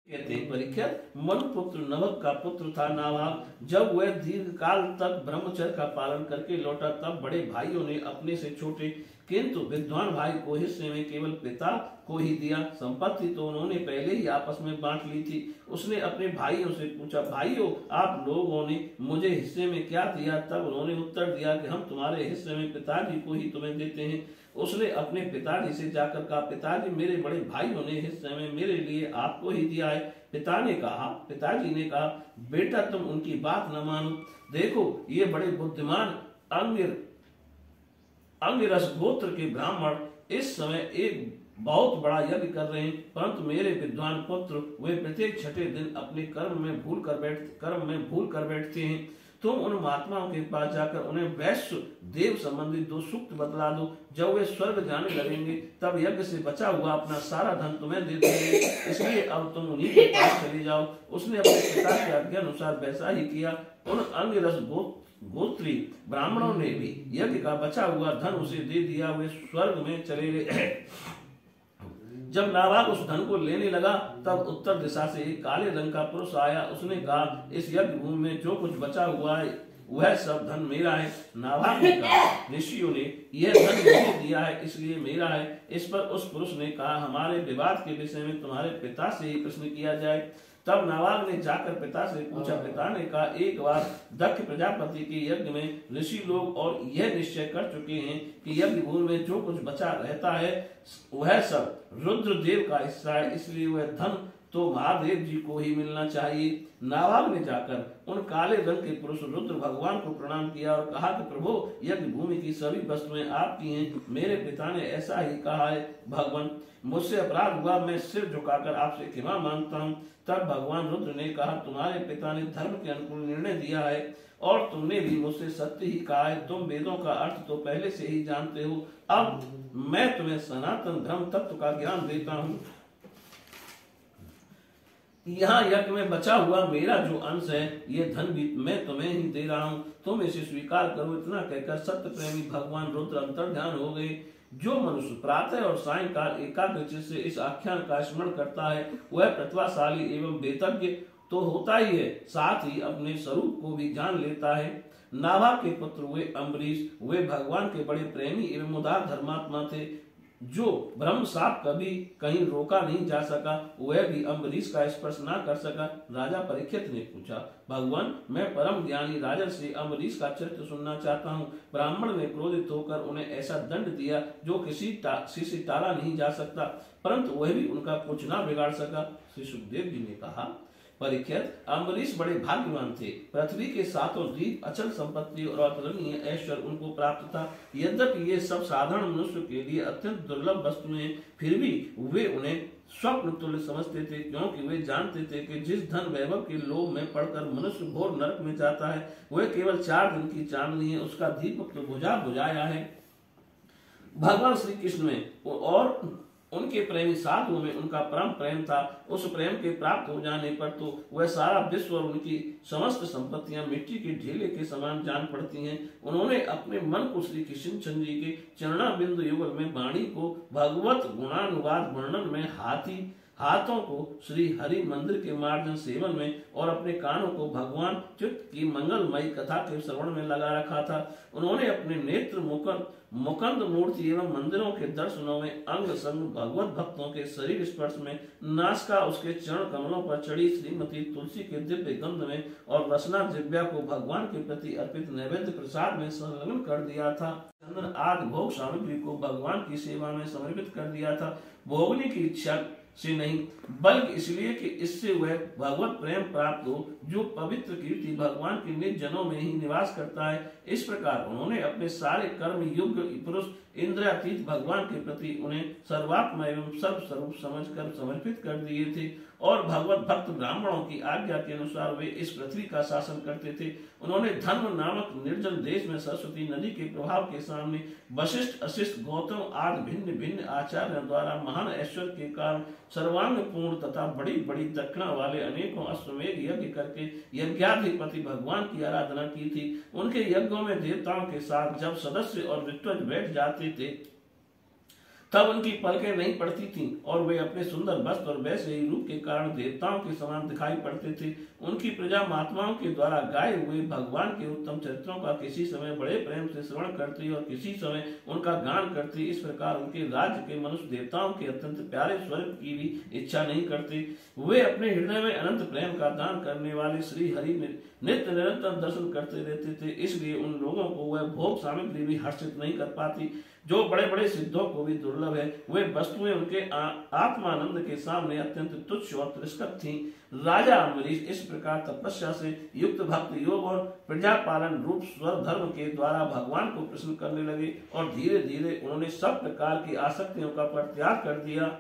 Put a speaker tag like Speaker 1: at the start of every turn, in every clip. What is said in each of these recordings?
Speaker 1: कहते हैं परीक्षित, मनुपुत्र नभक का पुत्र था नाभाग। जब वह दीर्घ काल तक ब्रह्मचर्य का पालन करके लौटा तब बड़े भाइयों ने अपने से छोटे किंतु विद्वान भाई को हिस्से में केवल पिता को ही दिया। संपत्ति तो उन्होंने पहले ही आपस में बांट ली थी। उसने अपने भाइयों से पूछा, भाइयों आप लोगों ने मुझे हिस्से में क्या दिया? तब उन्होंने उत्तर दिया कि हम तुम्हारे हिस्से में पिताजी को ही तुम्हें देते हैं। उसने अपने पिताजी से जाकर कहा, पिताजी मेरे बड़े भाइयों ने हिस्से में मेरे लिए आपको ही दिया है। पिताजी ने कहा, बेटा तुम उनकी बात न मानो। देखो ये बड़े बुद्धिमान अंगिरस गोत्र के ब्राह्मण इस समय एक बहुत बड़ा यज्ञ कर रहे हैं, परंतु मेरे विद्वान पुत्र वे प्रत्येक छठे दिन अपने कर्म में भूल कर बैठते हैं। तुम उन महात्माओं के पास जाकर उन्हें वैश्य देव संबंधी दो सूक्त बतला दो। जब वे स्वर्ग जाने लगेंगे तब यज्ञ से बचा हुआ अपना सारा धन तुम्हें दे देंगे, इसलिए अब तुम उन्हीं के पास चले जाओ। उसने अपने पिता के आज्ञा अनुसार वैसा ही किया। उन अंगिरस गोत्री ब्राह्मणों ने भी यज्ञ का बचा हुआ धन उसे दे दिया। वे स्वर्ग में चले गए। जब नाभाग उस धन को लेने लगा तब उत्तर दिशा से एक काले रंग का पुरुष आया। उसने कहा, इस यज्ञ भूमि में जो कुछ बचा हुआ है वह सब धन मेरा है। नाभाग ने कहा, ऋषियों ने यह धन मुझे दिया है इसलिए मेरा है। इस पर उस पुरुष ने कहा, हमारे विवाद के विषय में तुम्हारे पिता से ही प्रश्न किया जाए। तब नाभाग ने जाकर पिता से पूछा। पिता ने कहा, एक बार दक्ष प्रजापति के यज्ञ में ऋषि लोग और यह निश्चय कर चुके हैं कि यज्ञ भूमि में जो कुछ बचा रहता है वह सब रुद्रदेव का हिस्सा है, इसलिए वह धन तो महादेव जी को ही मिलना चाहिए। नाभाग ने जाकर उन काले रंग के पुरुष रुद्र भगवान को प्रणाम किया और कहा कि प्रभु यज्ञ भूमि की सभी वस्तुएं आपकी हैं। मेरे पिता ने ऐसा ही कहा है। भगवान मुझसे अपराध हुआ, मैं सिर झुकाकर आपसे क्षमा मांगता हूँ। तब भगवान रुद्र ने कहा, तुम्हारे पिता ने धर्म के अनुकूल निर्णय दिया है और तुमने भी मुझसे सत्य ही कहा है। तुम वेदों का अर्थ तो पहले से ही जानते हो। अब मैं तुम्हें सनातन धर्म तत्व का ज्ञान देता हूँ। यहाँ यज्ञ में बचा हुआ मेरा जो अंश है ये धन भी मैं तुम्हें ही दे रहा हूँ, तुम इसे स्वीकार करो। इतना कहकर सत्य प्रेमी भगवान रुद्र अंतर्ध्यान हो गए। जो मनुष्य प्रातः और सायंकाल एकाग्र चित्त से इस आख्यान का स्मरण करता है वह प्रतिभाशाली एवं वेदज्ञ तो होता ही है, साथ ही अपने स्वरूप को भी जान लेता है। नाभाग के पुत्र वे अम्बरीश, वे भगवान के बड़े प्रेमी एवं उदार धर्मात्मा थे। जो ब्रह्म साप कभी कहीं रोका नहीं जा सका वह भी अम्बरीश का स्पर्श ना कर सका। राजा परीक्षित ने पूछा, भगवान मैं परम ज्ञानी राजन से अम्बरीश का चरित्र सुनना चाहता हूँ। ब्राह्मण ने क्रोधित होकर उन्हें ऐसा दंड दिया जो किसी से टाला नहीं जा सकता, परंतु वह भी उनका कुछ ना बिगाड़ सका। श्री सुखदेव जी ने कहा, परीक्षित अम्बरीश बड़े भाग्यवान थे। पृथ्वी के सातों द्वीप, अचल संपत्ति और अतुलनीय ऐश्वर्य उनको प्राप्त था। यद्यपि ये सब साधारण मनुष्य के लिए अत्यंत दुर्लभ वस्तुएं हैं, फिर भी वे उन्हें स्वप्न तुल्य समझते थे, क्योंकि वे जानते थे कि जिस धन वैभव के लोभ में पड़कर मनुष्य घोर नरक में जाता है वह केवल 4 दिन की चांदनी है, उसका दीपक तो बुझाया है। भगवान श्री कृष्ण में और उनके प्रेमी साधुओं में उनका परम प्रेम था। उस प्रेम के प्राप्त हो जाने पर तो वह सारा विश्व और उनकी समस्त संपत्तियां मिट्टी के ढेले के समान जान पड़ती हैं। उन्होंने अपने मन को श्री कृष्ण चंद्र जी के चरणाबिंदु युगल में वाणी को भगवत गुणानुवाद वर्णन में, हाथों को श्री हरि मंदिर के मार्जन सेवन में और अपने कानों को भगवान चित्त की मंगलमयी कथा के श्रवण में लगा रखा था। उन्होंने अपने नेत्र मुकंद मूर्ति एवं मंदिरों के दर्शनों में, अंग संग भगवत भक्तों के शरीर स्पर्श में, नासिका उसके चरण कमलों पर चढ़ी श्रीमती तुलसी के दिव्य गंध में और रसना दिव्या को भगवान के प्रति अर्पित नैवेद्य प्रसाद में संलग्न कर दिया था। चंदन आदि भोग सामग्री को भगवान की सेवा में समर्पित कर दिया था, भोगने की इच्छा से नहीं बल्कि इसलिए कि इससे वह भगवत प्रेम प्राप्त हो जो पवित्र कीर्ति भगवान के निज जनों में ही निवास करता है। इस प्रकार उन्होंने अपने सारे कर्म युग पुरुष इंद्रियातीत भगवान के प्रति उन्हें सर्वात्मा एवं सर्वस्वरूप समझकर समर्पित कर दिए थे और भगवत भक्त ब्राह्मणों की आज्ञा के अनुसार वे इस पृथ्वी का शासन करते थे। उन्होंने धर्म नामक निर्जन देश में सरस्वती नदी के प्रभाव के सामने वशिष्ठ, अशिष्ट, गौतम आदि भिन्न भिन्न आचार्यों द्वारा महान ऐश्वर्य के कारण सर्वांग पूर्ण तथा बड़ी बड़ी दक्षिणा वाले अनेकों अश्वमेध यज्ञ करके यज्ञाधिपति भगवान की आराधना की थी। उनके यज्ञों में देवताओं के साथ जब सदस्य और विद्वज बैठ जाते थे तब उनकी पलकें नहीं पड़ती थीं और वे अपने सुंदर वस्त्र और वैसे ही रूप के कारण देवताओं के समान दिखाई पड़ते थे। उनकी प्रजा महात्माओं के द्वारा गाए हुए भगवान के उत्तम चरित्रों का किसी समय बड़े प्रेम से श्रवण करती और किसी समय उनका गान करती। इस प्रकार उनके राज्य के मनुष्य देवताओं के अत्यंत प्यारे स्वरूप की भी इच्छा नहीं करते। वे अपने हृदय में अनंत प्रेम का दान करने वाले श्री हरि नित्य निरंतर दर्शन करते रहते थे, इसलिए उन लोगों को वह भोग सामग्री भी हर्षित नहीं कर पाती जो बड़े बड़े सिद्धों को भी दुर्लभ है। वे वस्तुएं उनके आत्मानंद के सामने अत्यंत तुच्छ और तिरस्कृत थीं। राजा अम्बरीश इस प्रकार तपस्या से युक्त भक्ति योग और प्रजापालन रूप स्वर धर्म के द्वारा भगवान को प्रसन्न करने लगे और धीरे धीरे उन्होंने सब प्रकार की आसक्तियों का परित्याग कर दिया।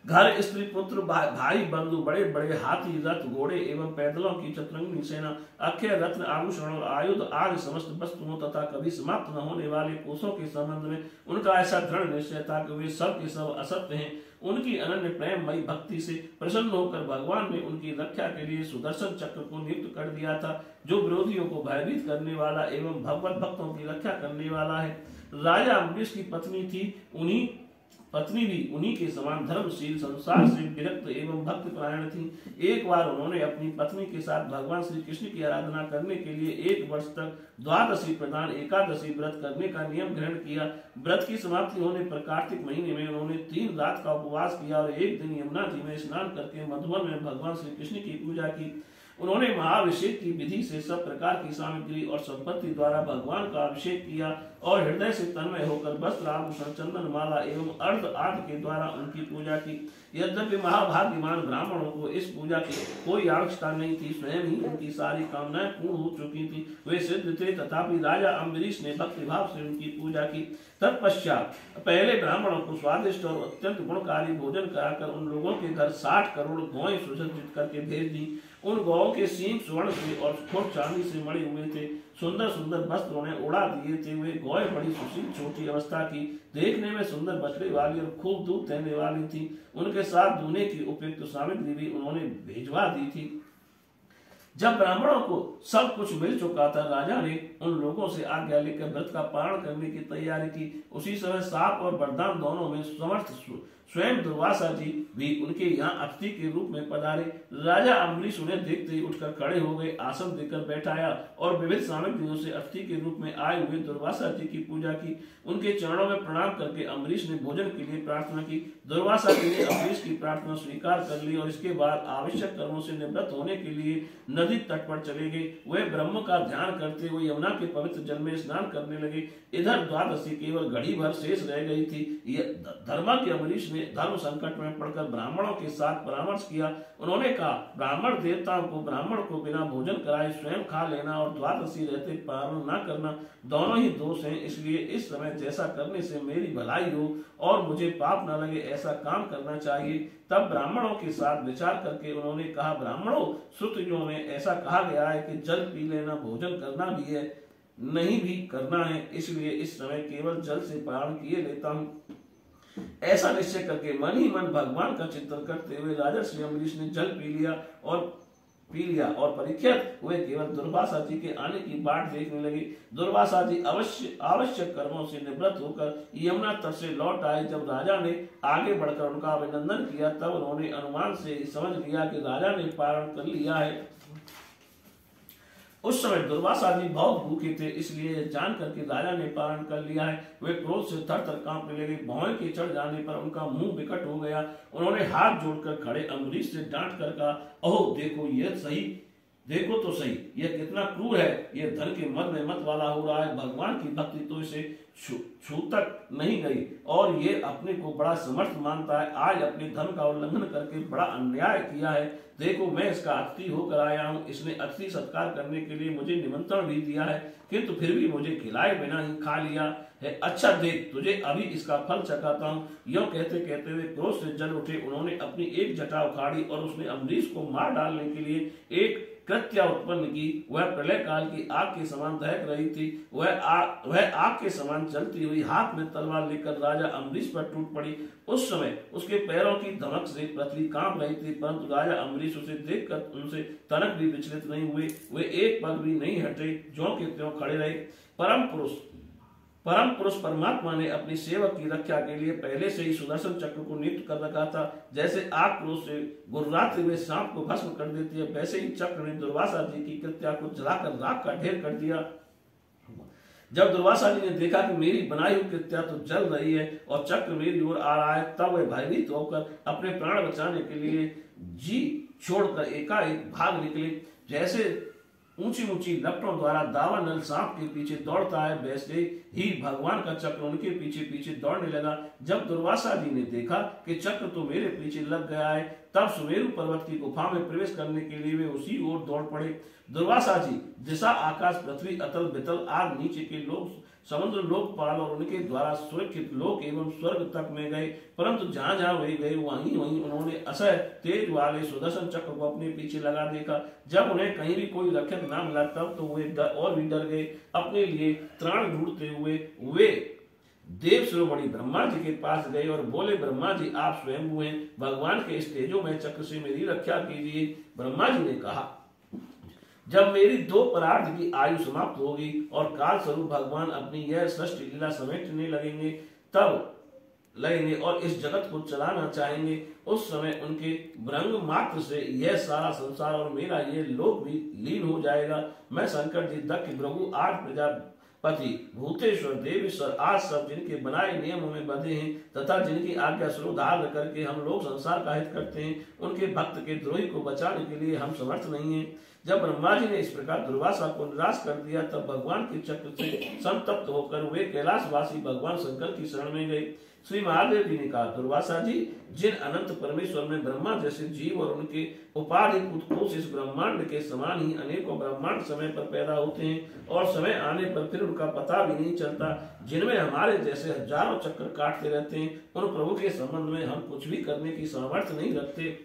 Speaker 1: घर स्त्री पुत्र भाई बंधु बड़े बड़े हाथी रथ घोड़े एवं पैदलों की चतुरंगी सेना अक्षय रत्न आभूषण और आयुध आदि समस्त वस्तुओं तथा कभी समाप्त न होने वाले कोषों के संबंध में उनका ऐसा दृढ़ निश्चय था कि वे सब के सब असत्य हैं। उनकी अनन्य प्रेममयी भक्ति से प्रसन्न होकर भगवान ने उनकी रक्षा के लिए सुदर्शन चक्र को नियुक्त कर दिया था, जो विरोधियों को भयभीत करने वाला एवं भगवत भक्तों की रक्षा करने वाला है। राजा अम्बरीश की पत्नी भी उन्हीं के समान धर्मशील, संसार से विरक्त एवं भक्त परायण थी। एक बार उन्होंने अपनी पत्नी के साथ भगवान श्री कृष्ण की आराधना करने के लिए 1 वर्ष तक द्वादशी प्रदान एकादशी व्रत करने का नियम ग्रहण किया। व्रत की समाप्ति होने पर कार्तिक महीने में उन्होंने 3 रात का उपवास किया और एक दिन यमुना जी में स्नान करके मधुबन में भगवान श्री कृष्ण की पूजा की। उन्होंने महाअभिषेक की विधि से सब प्रकार की सामग्री और संपत्ति द्वारा भगवान का अभिषेक किया और हृदय से तन्मय होकर वस्त्र आभूषण चंदन माला एवं अर्ध आदि के द्वारा उनकी पूजा की। यद्यपि महाभाग्यमान ब्राह्मणों को इस पूजा की कोई आवश्यकता नहीं थी, स्वयं ही उनकी सारी कामनाएं पूर्ण हो चुकी थी, वे सिद्ध थे, तथापि राजा अम्बरीश ने भक्ति भाव से उनकी पूजा की। तत्पश्चात पहले ब्राह्मणों को स्वादिष्ट और अत्यंत गुणकारी भोजन कराकर उन लोगों के घर 60 करोड़ गौएं सुसज्जित करके भेज दी। उन गौओं के सींग स्वर्ण से और ठोर चांदी से मड़े हुए थे। सुंदर सुंदर वस्त्र उन्हें उड़ा दिए थे। वे गौएं बड़ी सुशील छोटी अवस्था की, देखने में सुंदर बछड़े वाली और खूब दूध देने वाली थी। उनके साथ दूने की उपयुक्त सामग्री भी उन्होंने भेजवा दी थी। जब ब्राह्मणों को सब कुछ मिल चुका था, राजा ने उन लोगों से आज्ञा लेकर व्रत का पारण करने की तैयारी की। उसी समय साप और वरदान दोनों में समर्थ स्वयं दुर्वासा जी भी उनके यहाँ अतिथि के रूप में पधारे। राजा अम्बरीश उन्हें देखते ही उठकर खड़े हो गए, आसन देकर बैठाया और विविध सामग्रियों से अतिथि के रूप में आए हुए दुर्वासा जी की पूजा की। उनके चरणों में प्रणाम करके अम्बरीश ने भोजन के लिए प्रार्थना की। दुर्वासा जी ने अम्बरीश की प्रार्थना स्वीकार कर ली और इसके बाद आवश्यक कर्मों से निवृत्त होने के लिए नदी तट पर चले गए। वे ब्रह्म का ध्यान करते हुए यमुना के पवित्र जल में स्नान करने लगे। इधर द्वादशी केवल घड़ी भर शेष रह गई थी। धर्मा के अम्बरीश ने धर्म संकट में पड़कर ब्राह्मणों के साथ परामर्श किया। उन्होंने कहा, ब्राह्मण देवताओं को ब्राह्मण को बिना भोजन कराए स्वयं खा लेना और द्वादशी रहते पारण न करना दोनों ही दोष हैं। इसलिए इस समय जैसा करने से मेरी भलाई हो और मुझे पाप न लगे ऐसा काम करना चाहिए। तब ब्राह्मणों के साथ विचार करके उन्होंने कहा, ब्राह्मणों, श्रुतियों में ऐसा कहा गया है कि जल पी लेना भोजन करना भी है, नहीं भी करना है, इसलिए इस समय केवल जल से पारण किए लेता हूँ। ऐसा निश्चय करके मन ही मन भगवान का चिंतन करते हुए राजा श्री अम्बरीश ने जल पी लिया और परीक्षित हुए केवल दुर्वासा जी के आने की बाट देखने लगे। दुर्वासा जी आवश्यक कर्मों से निवृत्त होकर यमुना तट से लौट आए। जब राजा ने आगे बढ़कर उनका अभिनंदन किया तब उन्होंने अनुमान से समझ लिया कि राजा ने पारण कर लिया है। उस समय दुर्वासा जी बहुत भूखे थे, इसलिए जान करके राजा ने पारण कर लिया है। वे क्रोध से थर थर कांपने लगे। भौहें के चढ़ जाने पर उनका मुंह विकट हो गया। उन्होंने हाथ जोड़कर खड़े अम्बरीश से डांट कर कहा, ओह देखो तो सही, यह कितना क्रूर है। यह धन के मद में मत वाला हो रहा है। भगवान की भक्ति तो इसे छू तक नहीं गई और ये अपने को बड़ा समर्थ मानता है। आज अपने धर्म का उल्लंघन करके बड़ा अन्याय किया है। देखो, मैं इसका अतिथि होकर आया हूँ। इसने अतिथि सत्कार करने के लिए मुझे निमंत्रण भी दिया है, किंतु फिर भी मुझे खिलाए बिना ही खा लिया है। अच्छा देख, तुझे अभी इसका फल चखाता हूँ। यूं कहते कहते हुए क्रोध से जल उठे। उन्होंने अपनी एक जटा उखाड़ी और उसने अम्बरीश को मार डालने के लिए एक कृत्या उत्पन्न की। वह प्रलय काल की आग के समान दहक रही थी। वह आग के समान चलती हुई हाथ में तलवार लेकर राजा अम्बरीश पर टूट पड़ी। उस समय उसके पैरों की धमक से पृथ्वी कांप रही थी, परंतु राजा अम्बरीश उसे देखकर उनसे तनक भी विचलित नहीं हुए। वे एक पग भी नहीं हटे, ज्यों के त्यों खड़े रहे। परम पुरुष परम पुरुष परमात्मा ने अपनी सेवक की रक्षा के लिए पहले से ही सुदर्शन चक्र को नियुक्त कर रखा था। जैसे आग क्रोध से गुर्राते हुए सांप को भस्म कर देती है, वैसे ही चक्र ने दुर्वासा जी की कृत्या को जलाकर राख का ढेर कर दिया। जब दुर्वासा जी ने देखा कि मेरी बनाई हुई कृत्या तो जल रही है और चक्र मेरी ओर आ रहा है, तब वे भयभीत होकर अपने प्राण बचाने के लिए जी छोड़कर एकाएक भाग निकले। जैसे ऊंची ऊंची लपटों द्वारा दावानल सांप के पीछे दौड़ता है, वैसे ही भगवान का चक्र उनके पीछे पीछे दौड़ने लगा। जब दुर्वासा जी ने देखा कि चक्र तो मेरे पीछे लग गया है, तब सुमेरु पर्वत की गुफा में प्रवेश करने के लिए वे उसी ओर दौड़ पड़े। दुर्वासा जी दिशा आकाश पृथ्वी अतल बितल आग नीचे के लोग समुद्र लोकपाल और उनके द्वारा सुरक्षित लोक एवं स्वर्ग तक में गए, परंतु जहां जहां वे गए वहीं वहीं उन्होंने असह तेज वाले सुदर्शन चक्र को अपने पीछे लगा देखा। जब उन्हें कहीं भी कोई रक्षक न मिला, तब तो वे और भी डर गए। अपने लिए त्राण ढूंढते हुए वे देव शिरोमणि ब्रह्मा जी के पास गए और बोले, ब्रह्मा जी आप स्वयं हैं, भगवान के इस तेजोमय चक्र से मेरी रक्षा कीजिए। ब्रह्मा जी ने कहा, जब मेरी दो परार्ध की आयु समाप्त होगी और काल स्वरूप भगवान अपनी यह सृष्टि लीला समेटने लगेंगे और इस जगत को चलाना चाहेंगे, उस समय उनके भ्रंग मात्र से यह सारा संसार और मेरा ये लोक भी लीन हो जाएगा। मैं शंकर जी, दक्ष, भृगु, आठ प्रजापति, भूतेश्वर, देवेश्वर आज सब जिनके बनाए नियमों में बंधे हैं तथा जिनकी आज्ञा श्रोधार्थ करके हम लोग संसार का हित करते हैं, उनके भक्त के द्रोही को बचाने के लिए हम समर्थ नहीं है। जब ब्रह्मा जी ने इस प्रकार दुर्वासा को निराश कर दिया, तब भगवान के चक्र से संतप्त होकर वे कैलाशवासी भगवान शंकर की शरण में गए। श्री महादेव जी ने कहा, दुर्वासा जी, जिन अनंत परमेश्वर में ब्रह्मा जैसे जीव और उनके उपाधि उत्कोष इस ब्रह्मांड के समान ही अनेकों ब्रह्मांड समय पर पैदा होते हैं और समय आने पर फिर उनका पता भी नहीं चलता, जिनमें हमारे जैसे हजारों चक्कर काटते रहते हैं, उन प्रभु के संबंध में हम कुछ भी करने की सामर्थ्य नहीं रखते।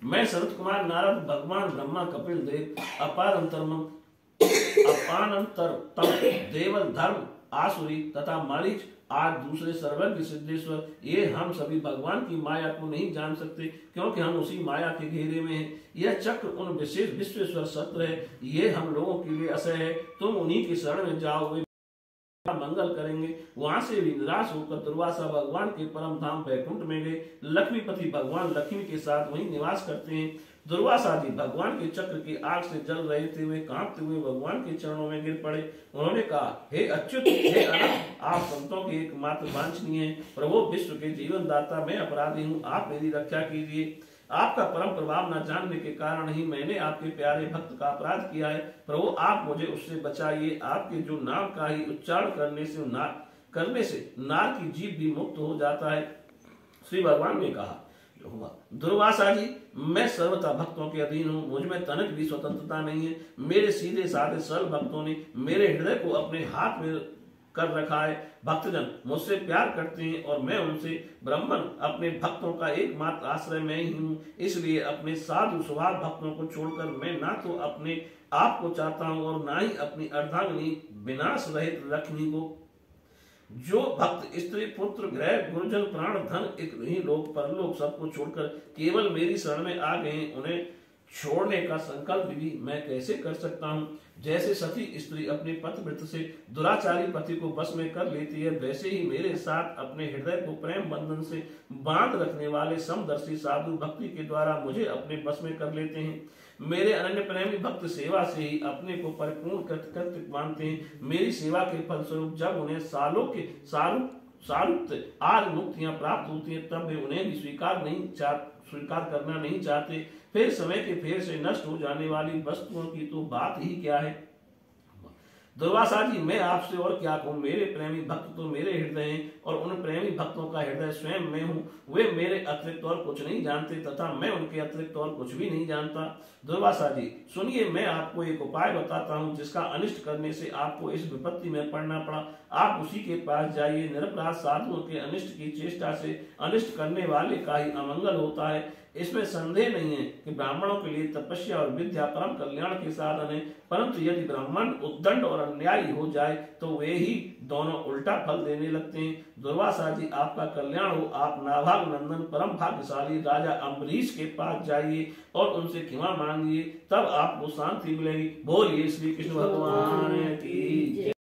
Speaker 1: मैं सनत कुमार नारद, भगवान ब्रह्मा, कपिल देव, अपारंतरम देवल, धर्म, आसुरी तथा मारीच आज दूसरे सर्वज्ञ सिद्धेश्वर, ये हम सभी भगवान की माया को नहीं जान सकते, क्योंकि हम उसी माया के घेरे में हैं। यह चक्र उन विशेष विश्वेश्वर सत्र है, ये हम लोगों के लिए असह है। तुम उन्हीं की शरण में जाओ, वे मंगल करेंगे। वहां से भी निराश होकर दुर्वासा भगवान के परम धाम वैकुंठ में गए। लक्ष्मीपति भगवान लक्ष्मी के साथ वहीं निवास करते हैं। दुर्वासा जी भगवान के चक्र की आग से जल रहे थे, वे कांपते हुए भगवान के चरणों में गिर पड़े। उन्होंने कहा, हे अच्युत, हे अनंत, आप संतों के एकमात्र वांछनीय हैं। प्रभु विश्व के जीवन दाता, मैं अपराधी हूँ, आप मेरी रक्षा कीजिए। आपका परम प्रभाव न जानने के कारण ही मैंने आपके प्यारे भक्त का अपराध किया है। प्रभु आप मुझे उससे बचाइए। आपके जो नाम का ही उच्चारण करने से नार की जीभ भी मुक्त हो जाता है। श्री भगवान ने कहा, दुर्वासा जी, मैं सर्वथा भक्तों के अधीन हूँ, मुझ में तनिक भी स्वतंत्रता नहीं है। मेरे सीधे साधे सरल भक्तों ने मेरे हृदय को अपने हाथ में कर रखा है। भक्तजन मुझसे प्यार करते हैं और मैं उनसे। ब्राह्मण अपने भक्तों का एकमात्र आश्रय मैं ही हूँ, इसलिए अपने साधु स्वभाव भक्तों को छोड़कर मैं ना तो अपने आप को चाहता हूँ और ना ही अपनी अर्धांगिनी विनाश रहित लक्ष्मी को। जो भक्त स्त्री, पुत्र, गृह, गुरुजन, प्राण, धन, एक लोक परलोक सबको छोड़कर केवल मेरी शरण में आ गए, उन्हें छोड़ने का संकल्प भी मैं कैसे कर सकता हूँ। जैसे सती स्त्री अपने पतिव्रत से दुराचारी पति को बस में कर लेती है, वैसे ही मेरे साथ अपने हृदय को प्रेम बंधन से बांध रखने वाले समदर्शी साधु भक्ति के द्वारा मुझे अपने बस में कर लेते हैं। मेरे अनन्य प्रेमी भक्त सेवा से ही अपने को परिपूर्ण कृत मानते हैं। मेरी सेवा के फलस्वरूप जब उन्हें सालों के सारूप्त आज मुक्तियां प्राप्त होती है, तब वे उन्हें भी स्वीकार करना नहीं चाहते। फिर समय के फेर से नष्ट हो जाने वाली वस्तुओं की तो बात ही क्या है। दुर्वासा जी, मैं आपसे और क्या कहूँ। मेरे प्रेमी भक्त तो मेरे हृदय हैं और उन प्रेमी भक्तों का हृदय स्वयं मैं हूँ। वे मेरे अतिरिक्त और कुछ नहीं जानते तथा मैं उनके अतिरिक्त और कुछ भी नहीं जानता। दुर्वासा जी सुनिए, मैं आपको एक उपाय बताता हूँ जिसका अनिष्ट करने से आपको इस विपत्ति में पड़ना पड़ा। आप उसी के पास जाइए। निरपराध साधुओं के अनिष्ट की चेष्टा से अनिष्ट करने वाले का ही अमंगल होता है। इसमें संदेह नहीं है कि ब्राह्मणों के लिए तपस्या और विद्या परम कल्याण के साधन है, परंतु यदि ब्राह्मण उद्दंड और अन्यायी हो जाए तो वे ही दोनों उल्टा फल देने लगते हैं। दुर्वासा जी, आपका कल्याण हो। आप नाभाग नंदन परम भाग्यशाली राजा अम्बरीश के पास जाइए और उनसे क्षमा मांगिए, तब आपको शांति मिलेगी। बोलिए श्री कृष्ण भगवान की।